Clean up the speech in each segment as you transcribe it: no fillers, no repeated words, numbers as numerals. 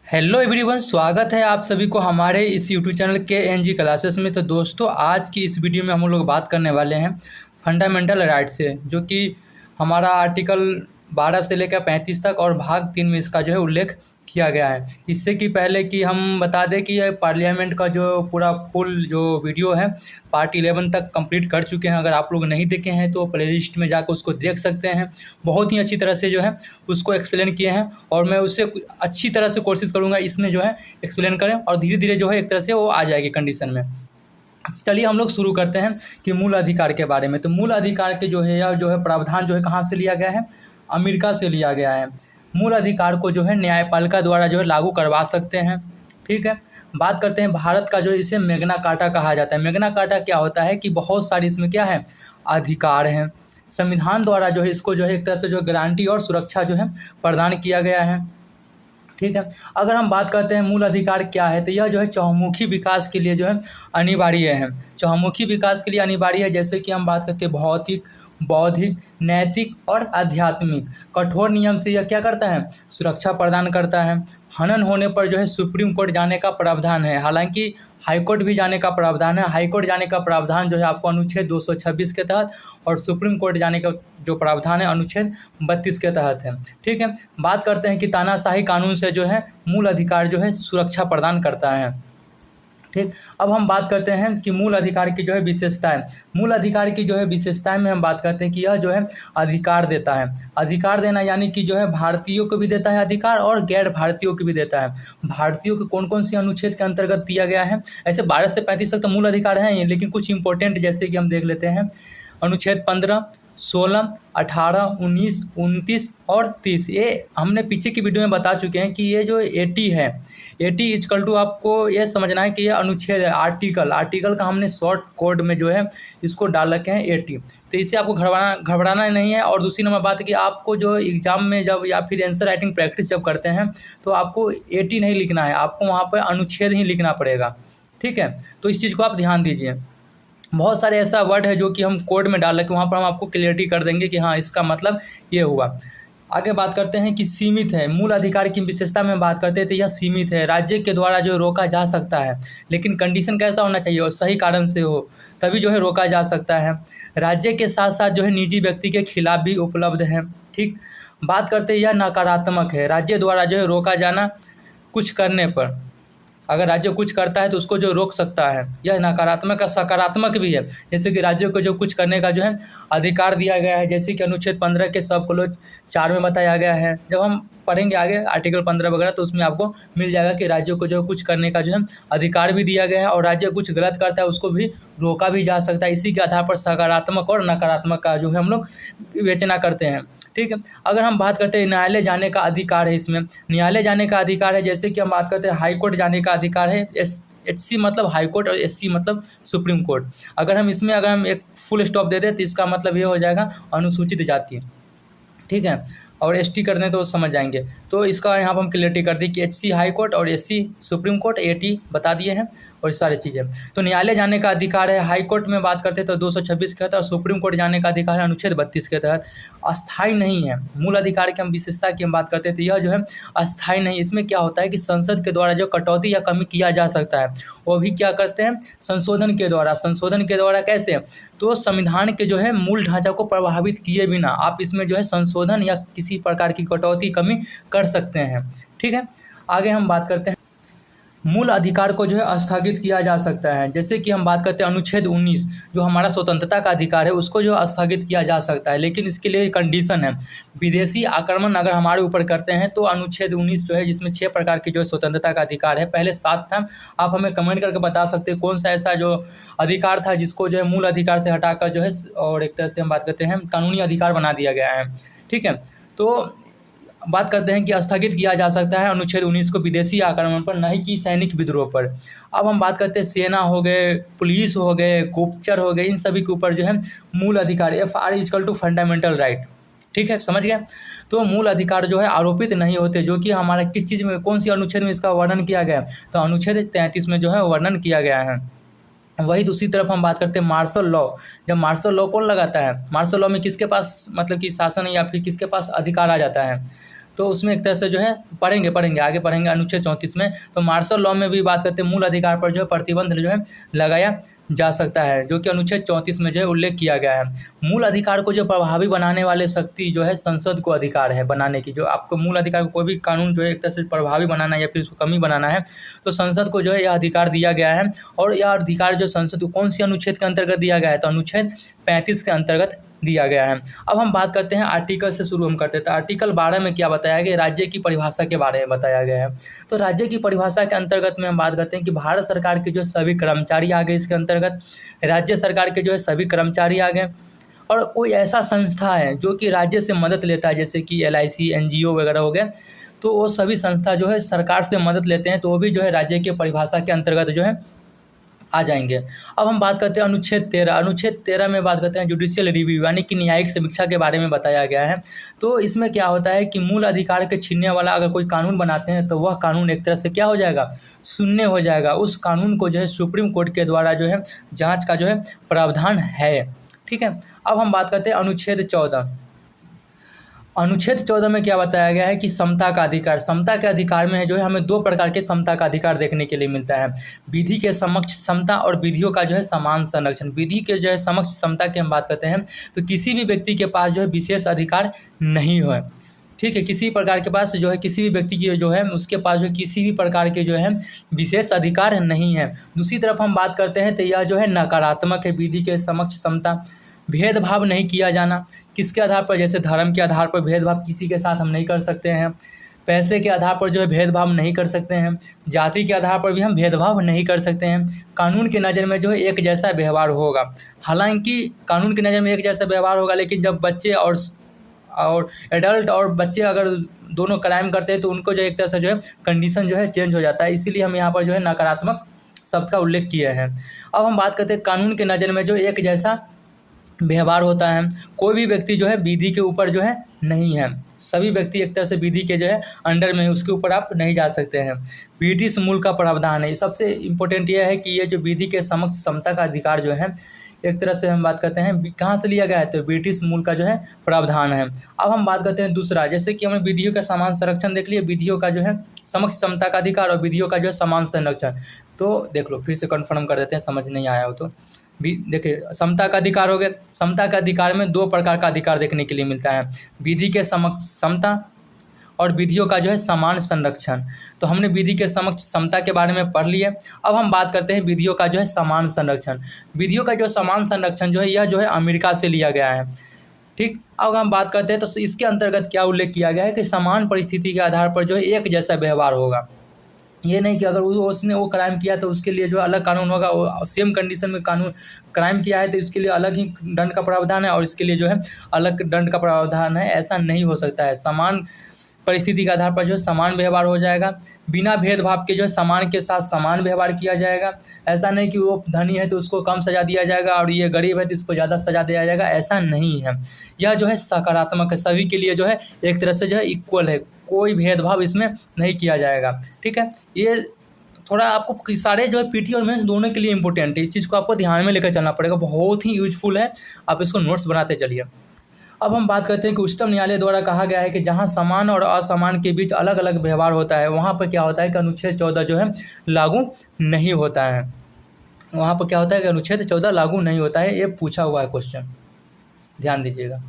Hello everyone, स्वागत है आप सभी को हमारे इस यूट्यूब चैनल के एन जी क्लासेस में। तो दोस्तों, आज की इस वीडियो में हम लोग बात करने वाले हैं फंडामेंटल राइट से, जो कि हमारा आर्टिकल 12 से लेकर 35 तक और भाग 3 में इसका जो है उल्लेख किया गया है। इससे कि पहले कि हम बता दें कि ये पार्लियामेंट का जो पूरा फुल जो वीडियो है पार्ट 11 तक कंप्लीट कर चुके हैं। अगर आप लोग नहीं देखे हैं तो प्ले लिस्ट में जाकर उसको देख सकते हैं। बहुत ही अच्छी तरह से जो है उसको एक्सप्लेन किए हैं और मैं उससे अच्छी तरह से कोशिश करूँगा इसमें जो है एक्सप्लेन करें, और धीरे धीरे जो है एक तरह से वो आ जाएगी कंडीशन में। चलिए हम लोग शुरू करते हैं कि मूल अधिकार के बारे में। तो मूल अधिकार के जो है प्रावधान जो है कहाँ से लिया गया है? अमेरिका से लिया गया है। मूल अधिकार को जो है न्यायपालिका द्वारा जो है लागू करवा सकते हैं। ठीक है, बात करते हैं भारत का, जो इसे मैग्ना कार्टा कहा जाता है। मैग्ना कार्टा क्या होता है कि बहुत सारी इसमें क्या है अधिकार हैं। संविधान द्वारा जो है इसको जो है एक तरह से जो गारंटी और सुरक्षा जो है प्रदान किया गया है। ठीक है, अगर हम बात करते हैं मूल अधिकार क्या है, तो यह जो है चहुमुखी विकास के लिए जो है अनिवार्य है। चहुमुखी विकास के लिए अनिवार्य है, जैसे कि हम बात करते हैं भौतिक, बौद्धिक, नैतिक और आध्यात्मिक। कठोर नियम से यह क्या करता है? सुरक्षा प्रदान करता है। हनन होने पर जो है सुप्रीम कोर्ट जाने का प्रावधान है। हालांकि हाई कोर्ट भी जाने का प्रावधान है। हाई कोर्ट जाने का प्रावधान जो है आपको अनुच्छेद 226 के तहत, और सुप्रीम कोर्ट जाने का जो प्रावधान है अनुच्छेद 32 के तहत है। ठीक है, बात करते हैं कि तानाशाही कानून से जो है मूल अधिकार जो है सुरक्षा प्रदान करता है। ठीक, अब हम बात करते हैं कि मूल अधिकार की जो है विशेषताएं। मूल अधिकार की जो है विशेषताएं में हम बात करते हैं कि यह जो है अधिकार देता है। अधिकार देना यानी कि जो है भारतीयों को भी देता है अधिकार और गैर भारतीयों को भी देता है। भारतीयों को कौन कौन सी अनुच्छेद के अंतर्गत दिया गया है? ऐसे 12 से 35 तक तो मूल अधिकार हैं, लेकिन कुछ इंपॉर्टेंट जैसे कि हम देख लेते हैं। अनुच्छेद 15, 16, 18, 19, 29 और 30। ये हमने पीछे की वीडियो में बता चुके हैं कि ये जो 80 है, 80 इजकल टू आपको ये समझना है कि ये अनुच्छेद है। आर्टिकल का हमने शॉर्ट कोड में जो है इसको डाल रखे हैं 80। तो इससे आपको घबराना नहीं है। और दूसरी नंबर बात है कि आपको जो एग्ज़ाम में जब या फिर आंसर राइटिंग प्रैक्टिस जब करते हैं तो आपको 80 नहीं लिखना है, आपको वहाँ पर अनुच्छेद ही लिखना पड़ेगा। ठीक है, तो इस चीज़ को आप ध्यान दीजिए। बहुत सारे ऐसा वर्ड है जो कि हम कोड में डाल रखे, वहाँ पर हम आपको क्लियरिटी कर देंगे कि हाँ इसका मतलब ये हुआ। आगे बात करते हैं कि सीमित है। मूल अधिकार की विशेषता में बात करते हैं तो यह सीमित है। राज्य के द्वारा जो रोका जा सकता है, लेकिन कंडीशन कैसा होना चाहिए? और सही कारण से हो, तभी जो है रोका जा सकता है। राज्य के साथ साथ जो है निजी व्यक्ति के खिलाफ भी उपलब्ध है। ठीक, बात करते हैं यह नकारात्मक है। राज्य द्वारा जो है रोका जाना कुछ करने पर, अगर राज्य कुछ करता है तो उसको जो रोक सकता है, यह नकारात्मक का सकारात्मक भी है। जैसे कि राज्यों को जो कुछ करने का जो है अधिकार दिया गया है, जैसे कि अनुच्छेद 15 के सब क्लोज 4 में बताया गया है। जब हम पढ़ेंगे आगे आर्टिकल 15 वगैरह तो उसमें आपको मिल जाएगा कि राज्यों को जो कुछ करने का जो है अधिकार भी दिया गया है, और राज्य कुछ गलत करता है उसको भी रोका भी जा सकता है। इसी के आधार पर सकारात्मक और नकारात्मक का जो है हम लोग विवेचना करते हैं। ठीक है, अगर हम बात करते हैं न्यायालय जाने का अधिकार है, इसमें न्यायालय जाने का अधिकार है। जैसे कि हम बात करते हैं हाई कोर्ट जाने का अधिकार है। HC मतलब हाई कोर्ट और SC मतलब सुप्रीम कोर्ट। अगर हम एक फुल स्टॉप दे दें तो इसका मतलब ये हो जाएगा अनुसूचित जाति। ठीक है, और ST कर दें तो समझ जाएंगे। तो इसका यहाँ पर हम क्लियरिटी कर दी कि HC हाई कोर्ट और SC सुप्रीम कोर्ट, AT बता दिए हैं और सारी चीज़ें। तो न्यायालय जाने का अधिकार है। हाई कोर्ट में बात करते हैं तो 226 के तहत, और सुप्रीम कोर्ट जाने का अधिकार है अनुच्छेद 32 के तहत। अस्थाई नहीं है। मूल अधिकार की हम विशेषता की हम बात करते हैं तो यह जो है अस्थाई नहीं। इसमें क्या होता है कि संसद के द्वारा जो कटौती या कमी किया जा सकता है, वो भी क्या करते हैं? संशोधन के द्वारा। संशोधन के द्वारा कैसे? तो संविधान के जो है मूल ढांचा को प्रभावित किए बिना आप इसमें जो है संशोधन या किसी प्रकार की कटौती कमी कर सकते हैं। ठीक है, आगे हम बात करते हैं मूल अधिकार को जो है स्थगित किया जा सकता है। जैसे कि हम बात करते हैं अनुच्छेद 19 जो हमारा स्वतंत्रता का अधिकार है, उसको जो स्थगित किया जा सकता है, लेकिन इसके लिए कंडीशन है। विदेशी आक्रमण अगर हमारे ऊपर करते हैं तो अनुच्छेद 19 जो है, जिसमें 6 प्रकार की जो है स्वतंत्रता का अधिकार है, पहले 7 था। आप हमें कमेंट करके बता सकते हैं कौन सा ऐसा जो अधिकार था जिसको जो है मूल अधिकार से हटाकर जो है, और एक तरह से हम बात करते हैं कानूनी अधिकार बना दिया गया है। ठीक है, तो बात करते हैं कि स्थगित किया जा सकता है अनुच्छेद 19 को विदेशी आक्रमण पर, नहीं कि सैनिक विद्रोह पर। अब हम बात करते हैं सेना हो गए, पुलिस हो गए, गुप्तचर हो गए, इन सभी के ऊपर जो है मूल अधिकार FR equal to fundamental right. ठीक है, समझ गया? तो मूल अधिकार जो है आरोपित नहीं होते, जो कि हमारा किस चीज़ में, कौन सी अनुच्छेद में इसका वर्णन किया गया है? तो अनुच्छेद 33 में जो है वर्णन किया गया है। वही दूसरी तरफ हम बात करते हैं मार्शल लॉ। जब मार्शल लॉ कौन लगाता है? मार्शल लॉ में किसके पास मतलब कि शासन या फिर किसके पास अधिकार आ जाता है? तो उसमें एक तरह से जो है पढ़ेंगे आगे पढ़ेंगे अनुच्छेद 34 में। तो मार्शल लॉ में भी बात करते हैं मूल अधिकार पर जो है प्रतिबंध जो है लगाया जा सकता है, जो कि अनुच्छेद 34 में जो है उल्लेख किया गया है। मूल अधिकार को जो प्रभावी बनाने वाले शक्ति जो है संसद को अधिकार है बनाने की। जो आपको मूल अधिकार को कोई भी कानून जो है एक तरह से प्रभावी बनाना है या फिर उसको कमी बनाना है तो संसद को जो है यह अधिकार दिया गया है। और यह अधिकार जो संसद को कौन सी अनुच्छेद के अंतर्गत दिया गया है, तो अनुच्छेद 35 के अंतर्गत दिया गया है। अब हम बात करते हैं आर्टिकल से शुरू हम करते हैं। तो आर्टिकल 12 में क्या बताया गया, राज्य की परिभाषा के बारे में बताया गया है। तो राज्य की परिभाषा के अंतर्गत में हम बात करते हैं कि भारत सरकार के जो सभी कर्मचारी आ गए इसके अंतर्गत, राज्य सरकार के जो है सभी कर्मचारी आ गए, और कोई ऐसा संस्था है जो कि राज्य से मदद लेता है जैसे कि LIC NGO वगैरह हो गए, तो वो सभी संस्था जो है सरकार से मदद लेते हैं, तो वो भी जो है राज्य की परिभाषा के अंतर्गत जो है आ जाएंगे। अब हम बात करते हैं अनुच्छेद 13। अनुच्छेद 13 में बात करते हैं जुडिशियल रिव्यू यानी कि न्यायिक समीक्षा के बारे में बताया गया है। तो इसमें क्या होता है कि मूल अधिकार के छीनने वाला अगर कोई कानून बनाते हैं तो वह कानून एक तरह से क्या हो जाएगा, शून्य हो जाएगा। उस कानून को जो है सुप्रीम कोर्ट के द्वारा जो है जाँच का जो है प्रावधान है। ठीक है, अब हम बात करते हैं अनुच्छेद 14। अनुच्छेद 14 में क्या बताया गया है कि समता का अधिकार। समता के अधिकार में जो है हमें 2 प्रकार के समता का अधिकार देखने के लिए मिलता है, विधि के समक्ष समता और विधियों का जो है समान संरक्षण। विधि के जो है समक्ष समता की हम बात करते हैं तो किसी भी व्यक्ति के पास जो है विशेष अधिकार नहीं है। ठीक है, किसी प्रकार के पास जो है किसी भी व्यक्ति की जो है उसके पास जो किसी भी प्रकार के जो है विशेष अधिकार नहीं है। दूसरी तरफ हम बात करते हैं तो यह जो है नकारात्मक है। विधि के समक्ष समता, भेदभाव नहीं किया जाना, किसके आधार पर, जैसे धर्म के आधार पर भेदभाव किसी के साथ हम नहीं कर सकते हैं, पैसे के आधार पर जो है भेदभाव नहीं कर सकते हैं, जाति के आधार पर भी हम भेदभाव नहीं कर सकते हैं। कानून की नज़र में जो है एक जैसा व्यवहार होगा। हालांकि कानून की नज़र में एक जैसा व्यवहार होगा, लेकिन जब बच्चे और एडल्ट और बच्चे अगर दोनों क्राइम करते हैं तो उनको जो एक तरह से जो है कंडीशन जो है चेंज हो जाता है। इसीलिए हम यहाँ पर जो है नकारात्मक शब्द का उल्लेख किए हैं। अब हम बात करते हैं कानून के नज़र में जो एक जैसा व्यवहार होता है। कोई भी व्यक्ति जो है विधि के ऊपर जो है नहीं है, सभी व्यक्ति एक तरह से विधि के जो है अंडर में, उसके ऊपर आप नहीं जा सकते हैं। ब्रिटिश मूल का प्रावधान है। सबसे इम्पोर्टेंट यह है कि ये जो विधि के समक्ष समता का अधिकार जो है एक तरह से हम बात करते हैं कहाँ से लिया गया है, तो ब्रिटिश मूल का जो है प्रावधान है। अब हम बात करते हैं दूसरा, जैसे कि हमने विधियों का समान संरक्षण देख लिया, विधियों का जो है समक्ष समता का अधिकार और विधियों का जो है समान संरक्षण। तो देख लो, फिर से कन्फर्म कर देते हैं, समझ नहीं आया हो तो देखिए समता का अधिकार हो गया। समता के अधिकार में 2 प्रकार का अधिकार देखने के लिए मिलता है, विधि के समक्ष समता और विधियों का जो है समान संरक्षण। तो हमने विधि के समक्ष समता के बारे में पढ़ लिए। अब हम बात करते हैं विधियों का जो है समान संरक्षण। विधियों का जो समान संरक्षण जो है यह जो है अमेरिका से लिया गया है। ठीक, अब हम बात करते हैं तो इसके अंतर्गत क्या उल्लेख किया गया है कि समान परिस्थिति के आधार पर जो है एक जैसा व्यवहार होगा। ये नहीं कि अगर उसने वो क्राइम किया तो उसके लिए जो अलग कानून होगा, वो सेम कंडीशन में कानून क्राइम किया है तो इसके लिए अलग ही दंड का प्रावधान है और इसके लिए जो है अलग दंड का प्रावधान है। ऐसा नहीं हो सकता है। समान परिस्थिति के आधार पर जो समान व्यवहार हो जाएगा, बिना भेदभाव के जो है समान के साथ समान व्यवहार किया जाएगा। ऐसा नहीं कि वो धनी है तो उसको कम सज़ा दिया जाएगा और ये गरीब है तो इसको ज़्यादा सज़ा दिया जाएगा, ऐसा नहीं है। यह जो है सकारात्मक है, सभी के लिए जो है एक तरह से जो है इक्वल है, कोई भेदभाव इसमें नहीं किया जाएगा। ठीक है, ये थोड़ा आपको सारे जो है पीटी और मेंस दोनों के लिए इंपॉर्टेंट है, इस चीज़ को आपको ध्यान में लेकर चलना पड़ेगा, बहुत ही यूजफुल है, आप इसको नोट्स बनाते चलिए। अब हम बात करते हैं कि उच्चतम न्यायालय द्वारा कहा गया है कि जहां समान और असमान के बीच अलग अलग व्यवहार होता है वहां पर क्या होता है कि अनुच्छेद 14 जो है लागू नहीं होता है। वहां पर क्या होता है कि अनुच्छेद 14 लागू नहीं होता है। ये पूछा हुआ है क्वेश्चन, ध्यान दीजिएगा।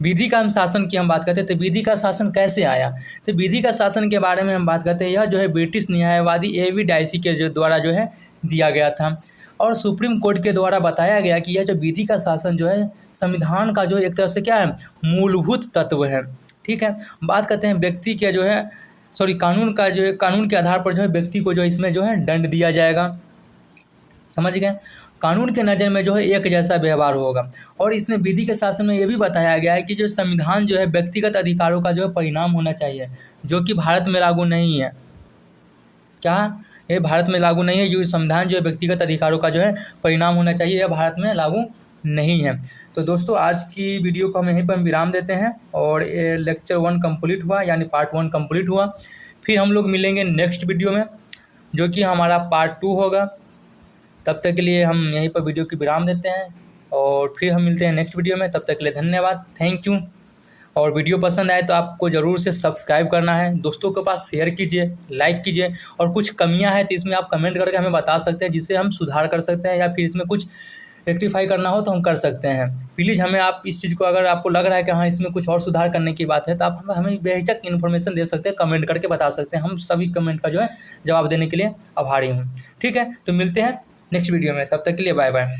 विधि का शासन की हम बात करते हैं तो विधि का शासन कैसे आया, तो विधि का शासन के बारे में हम बात करते हैं। यह जो है ब्रिटिश न्यायवादी A.V. डाइसी के द्वारा जो है दिया गया था और सुप्रीम कोर्ट के द्वारा बताया गया कि यह जो विधि का शासन जो है संविधान का जो एक तरह से क्या है मूलभूत तत्व है। ठीक है, बात करते हैं व्यक्ति के जो है कानून का जो है कानून के आधार पर जो है व्यक्ति को जो इसमें जो है दंड दिया जाएगा। समझ गए, कानून के नज़र में जो है एक जैसा व्यवहार होगा। और इसमें विधि के शासन में ये भी बताया गया है कि जो संविधान जो है व्यक्तिगत अधिकारों का जो है परिणाम होना चाहिए, जो कि भारत में लागू नहीं है। क्या ये भारत में लागू नहीं है? जो संविधान जो है व्यक्तिगत अधिकारों का जो है परिणाम होना चाहिए, यह भारत में लागू नहीं है। तो दोस्तों आज की वीडियो को हम यहीं पर विराम देते हैं और ये लेक्चर 1 कंप्लीट हुआ, यानी पार्ट 1 कंप्लीट हुआ। फिर हम लोग मिलेंगे नेक्स्ट वीडियो में जो कि हमारा पार्ट 2 होगा। तब तक के लिए हम यहीं पर वीडियो की विराम देते हैं और फिर हम मिलते हैं नेक्स्ट वीडियो में। तब तक के लिए धन्यवाद, थैंक यू। और वीडियो पसंद आए तो आपको ज़रूर से सब्सक्राइब करना है, दोस्तों के पास शेयर कीजिए, लाइक कीजिए, और कुछ कमियां हैं तो इसमें आप कमेंट करके हमें बता सकते हैं, जिससे हम सुधार कर सकते हैं, या फिर इसमें कुछ रेक्टिफाई करना हो तो हम कर सकते हैं। प्लीज़ हमें आप इस चीज़ को, अगर आपको लग रहा है कि हाँ इसमें कुछ और सुधार करने की बात है, तो आप हमें बेहिचक इन्फॉर्मेशन दे सकते हैं, कमेंट करके बता सकते हैं। हम सभी कमेंट का जो है जवाब देने के लिए आभारी हूँ। ठीक है, तो मिलते हैं नेक्स्ट वीडियो में, तब तक के लिए बाय बाय।